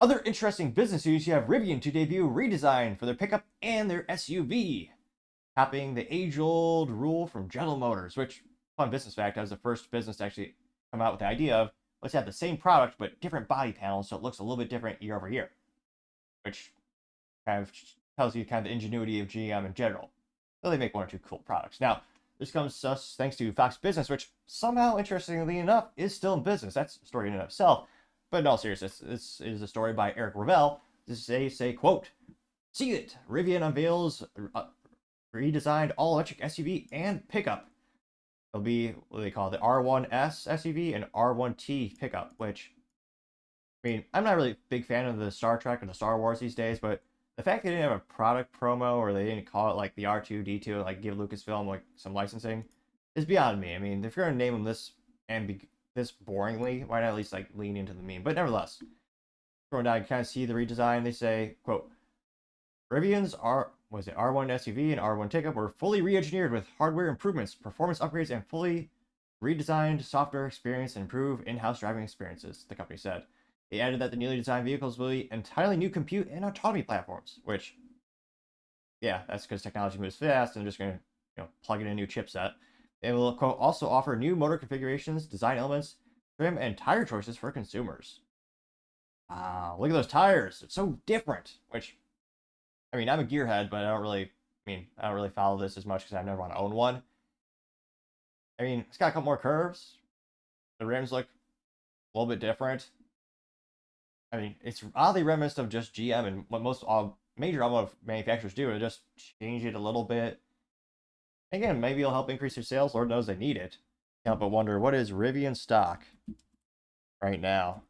Other interesting business news, you have Rivian to debut redesign for their pickup and their SUV, copying the age-old rule from General Motors, which, fun business fact, I was the first business to actually come out with the idea of let's have the same product but different body panels so it looks a little bit different year over year, which kind of tells you kind of the ingenuity of GM in general. So they make one or two cool products. Now, this comes to us thanks to Fox Business, which somehow, interestingly enough, is still in business. That's a story in and of itself. But in all seriousness, this is a story by Eric Ravel. They say, quote, "See it, Rivian unveils redesigned all-electric SUV and pickup. It'll be what they call the R1S SUV and R1T pickup," which, I mean, I'm not really a big fan of the Star Trek or the Star Wars these days, but the fact they didn't have a product promo or they didn't call it like the R2D2, like give Lucasfilm like some licensing, is beyond me. I mean, if you're gonna name them this and this boringly, why not at least like lean into the meme? But nevertheless, going down, you kind of see the redesign. They say, quote, "Rivian's R1 SUV and R1 pickup were fully re-engineered with hardware improvements, performance upgrades, and fully redesigned software experience and improve in-house driving experiences," the company said. They added that the newly designed vehicles will be entirely new compute and autonomy platforms, which, yeah, that's because technology moves fast, and they're just going to plug in a new chipset. They will, quote, "also offer new motor configurations, design elements, trim, and tire choices for consumers." Wow, look at those tires. It's so different, which, I mean, I'm a gearhead, but I don't really follow this as much because I never want to own one. I mean, it's got a couple more curves. The rims look a little bit different. I mean, it's oddly reminiscent of just GM and what most all major automotive manufacturers do, is just change it a little bit. Again, maybe it'll help increase their sales. Lord knows they need it. Can't help but wonder, what is Rivian stock right now?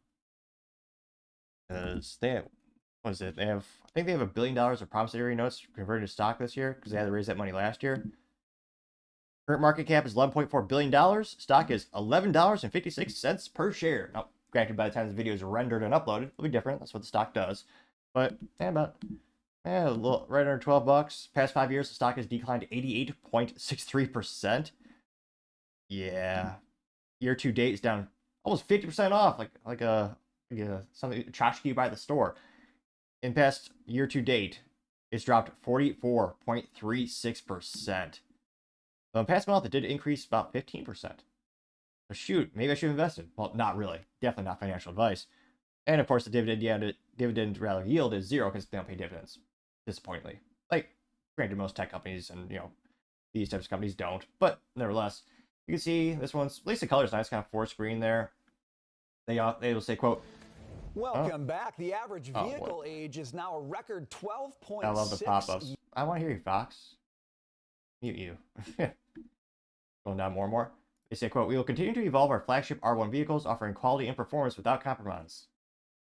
Because they have, what is it? I think they have $1 billion of promissory notes converted to stock this year because they had to raise that money last year. Current market cap is $11.4 billion. Stock is $11.56 per share. Now, granted, by the time the video is rendered and uploaded, it'll be different. That's what the stock does. But a little right under $12. Past 5 years, the stock has declined 88.63%. Yeah, year to date is down almost 50% off, like something tchotchke you buy at the store. In past year to date, it's dropped 44.36%. So in past month, it did increase about 15%. So shoot, maybe I should have invested. Well, not really. Definitely not financial advice. And of course, the dividend yield is zero because they don't pay dividends. Disappointingly, like, granted, most tech companies and these types of companies don't, but nevertheless, you can see this one's, at least the color's nice, kind of forest green there. They will say, quote, "Welcome back. The average vehicle age is now a record 12.6. I love the pop-ups. I want to hear you, Fox. Mute you." Going down more and more. They say, quote, "We will continue to evolve our flagship R1 vehicles, offering quality and performance without compromise.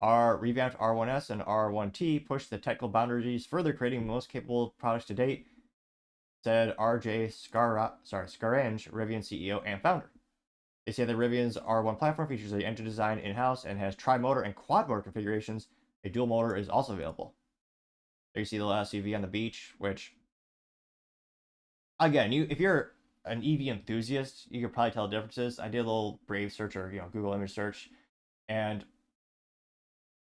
Our revamped R1S and R1T push the technical boundaries further, creating the most capable products to date," said RJ Scarange, Rivian CEO and founder. They say the Rivian's R1 platform features an engine design in-house and has tri-motor and quad-motor configurations. A dual motor is also available. There you see the SUV on the beach, which, again, if you're an EV enthusiast, you could probably tell the differences. I did a little Brave search or Google image search, and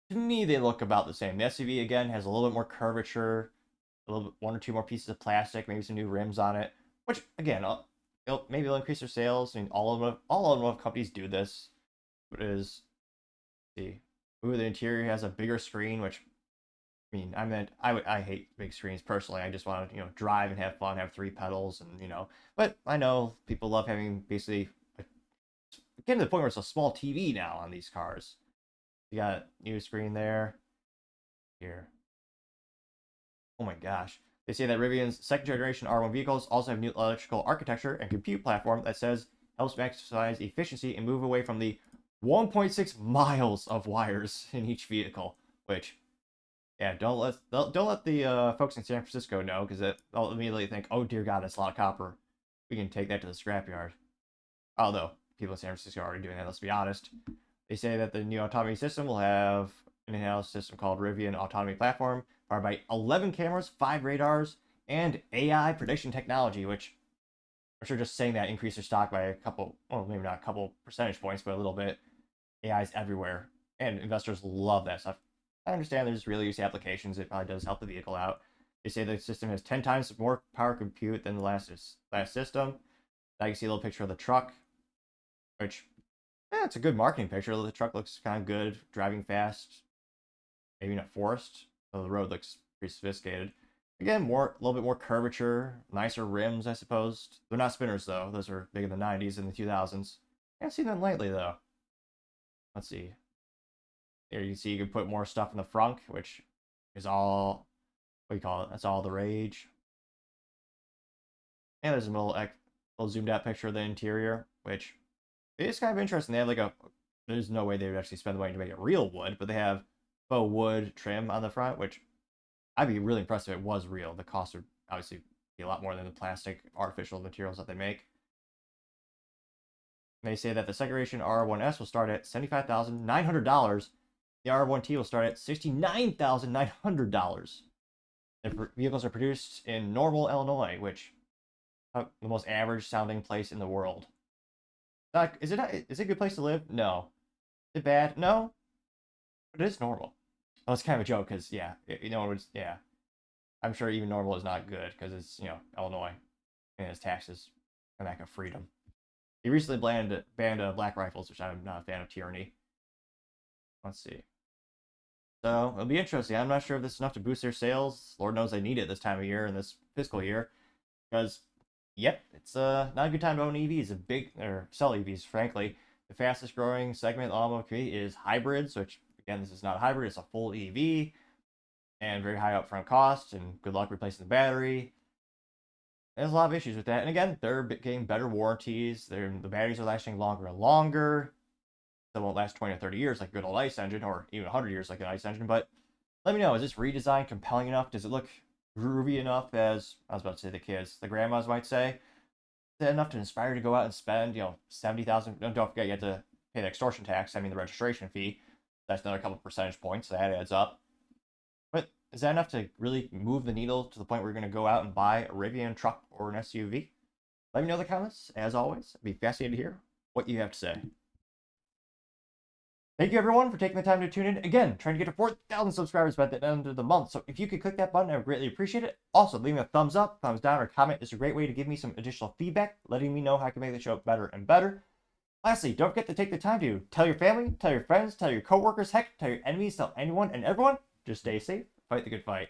to me they look about the same. The SUV again has a little bit more curvature, a little bit, one or two more pieces of plastic, maybe some new rims on it, which again, maybe it'll increase their sales. I mean, all automotive companies do this. But see, the interior has a bigger screen, which, I mean, I hate big screens personally. I just want to drive and have fun, have 3 pedals, and But I know people love having basically getting to the point where it's a small TV now on these cars. You got new screen there. Here. Oh my gosh. They say that Rivian's second generation R1 vehicles also have new electrical architecture and compute platform that says helps maximize efficiency and move away from the 1.6 miles of wires in each vehicle, which, yeah, don't let the folks in San Francisco know, because they'll immediately think, oh dear God, that's a lot of copper. We can take that to the scrapyard. Although people in San Francisco are already doing that, let's be honest. They say that the new autonomy system will have an in-house system called Rivian Autonomy Platform, powered by 11 cameras, 5 radars, and AI prediction technology, which I'm sure just saying that increased their stock by a couple, well, maybe not a couple percentage points, but a little bit. AI is everywhere, and investors love that stuff. I understand there's real use applications. It probably does help the vehicle out. They say the system has 10 times more power compute than the last system. Now you can see a little picture of the truck, which, yeah, it's a good marketing picture. The truck looks kind of good, driving fast, maybe in a forest. So the road looks pretty sophisticated. Again, a little bit more curvature, nicer rims, I suppose. They're not spinners though. Those are big in the 90s and the 2000s. I haven't seen them lately though. Let's see. Here you can see you can put more stuff in the frunk, which is all, what do you call it? That's all the rage. And there's a little zoomed out picture of the interior, which is kind of interesting. They have like there's no way they would actually spend the money to make it real wood, but they have faux wood trim on the front, which I'd be really impressed if it was real. The cost would obviously be a lot more than the plastic artificial materials that they make. They say that the second generation R1S will start at $75,900. The R1T will start at $69,900. The vehicles are produced in Normal, Illinois, which is the most average sounding place in the world. Is it a good place to live? No. Is it bad? No. But it is normal. Well, it's kind of a joke because, yeah, yeah. I'm sure even normal is not good because it's, Illinois and its taxes and lack of freedom. He recently banned black rifles, which I'm not a fan of tyranny. Let's see. So it'll be interesting. I'm not sure if this is enough to boost their sales. Lord knows they need it this time of year in this fiscal year, because yep, it's not a good time to own EVs. Or sell EVs, frankly. The fastest growing segment of the automotive community is hybrids, which again, this is not a hybrid; it's a full EV, and very high upfront cost. And good luck replacing the battery. There's a lot of issues with that. And again, they're getting better warranties. The batteries are lasting longer and longer. They won't last 20 or 30 years like a good old ICE engine, or even 100 years like an ICE engine. But let me know, is this redesign compelling enough? Does it look groovy enough, as I was about to say, the grandmas might say? Is that enough to inspire you to go out and spend, $70,000? Don't forget, you have to pay the extortion tax, the registration fee. That's another couple percentage points, so that adds up. But is that enough to really move the needle to the point where you're going to go out and buy a Rivian truck or an SUV? Let me know in the comments. As always, I'd be fascinated to hear what you have to say. Thank you, everyone, for taking the time to tune in. Again, trying to get to 4,000 subscribers by the end of the month. So if you could click that button, I would greatly appreciate it. Also, leaving a thumbs up, thumbs down, or comment is a great way to give me some additional feedback, letting me know how I can make the show better and better. Lastly, don't forget to take the time to tell your family, tell your friends, tell your coworkers, heck, tell your enemies, tell anyone and everyone. Just stay safe, fight the good fight.